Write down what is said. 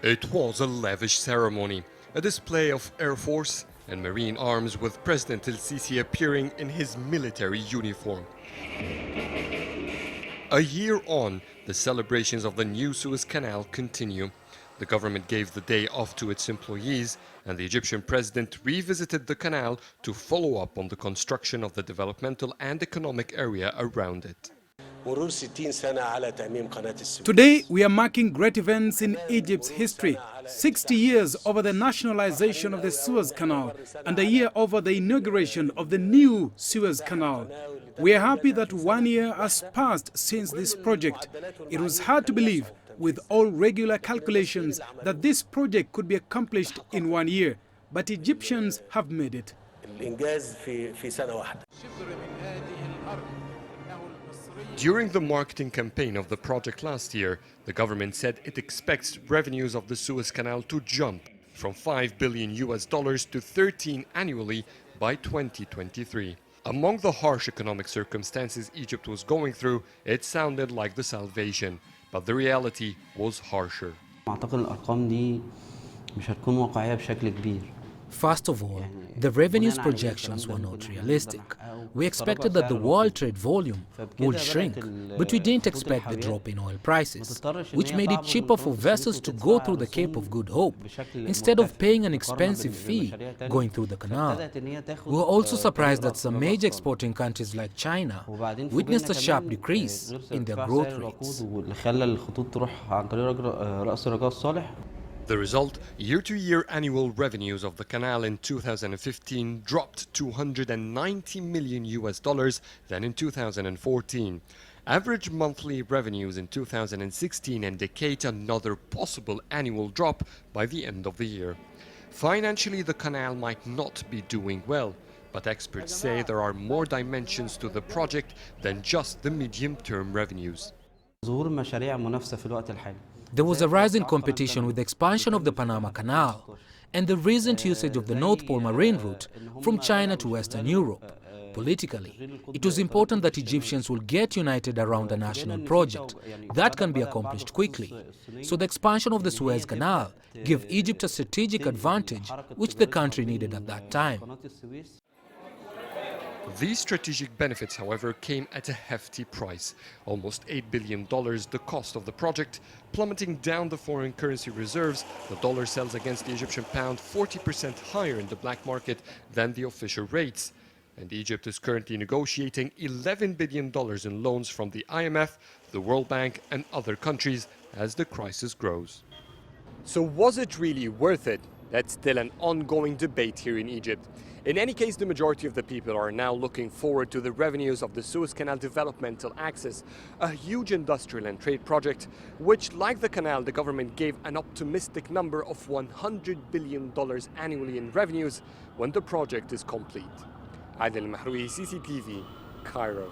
It was a lavish ceremony, a display of Air Force and Marine arms with President el-Sisi appearing in his military uniform. A year on, the celebrations of the new Suez Canal continue. The government gave the day off to its employees, and the Egyptian president revisited the canal to follow up on the construction of the developmental and economic area around it. Today, we are marking great events in Egypt's history. 60 years over the nationalization of the Suez Canal and a year over the inauguration of the new Suez Canal. We are happy that 1 year has passed since this project. It was hard to believe, with all regular calculations, that this project could be accomplished in 1 year. But Egyptians have made it. During the marketing campaign of the project last year, the government said it expects revenues of the Suez Canal to jump from $5 billion to 13 annually by 2023. Among the harsh economic circumstances Egypt was going through, it sounded like the salvation, but the reality was harsher. First of all, the revenues projections were not realistic. We expected that the world trade volume would shrink, but we didn't expect the drop in oil prices, which made it cheaper for vessels to go through the Cape of Good Hope instead of paying an expensive fee going through the canal. We were also surprised that some major exporting countries like China witnessed a sharp decrease in their growth rates. The result, year-to-year annual revenues of the canal in 2015 dropped $290 million than in 2014. Average monthly revenues in 2016 indicate another possible annual drop by the end of the year. Financially, the canal might not be doing well, but experts say there are more dimensions to the project than just the medium-term revenues. There was a rise in competition with the expansion of the Panama Canal and the recent usage of the North Pole marine route from China to Western Europe. Politically, it was important that Egyptians will get united around a national project that can be accomplished quickly. So the expansion of the Suez Canal gave Egypt a strategic advantage which the country needed at that time. These strategic benefits, however, came at a hefty price. Almost $8 billion the cost of the project, plummeting down the foreign currency reserves. The dollar sells against the Egyptian pound 40% higher in the black market than the official rates. And Egypt is currently negotiating $11 billion in loans from the IMF, the World Bank and other countries as the crisis grows. So was it really worth it? That's still an ongoing debate here in Egypt. In any case, the majority of the people are now looking forward to the revenues of the Suez Canal Developmental Axis, a huge industrial and trade project, which, like the canal, the government gave an optimistic number of $100 billion annually in revenues when the project is complete. Adel El Mahrouky, CCTV, Cairo.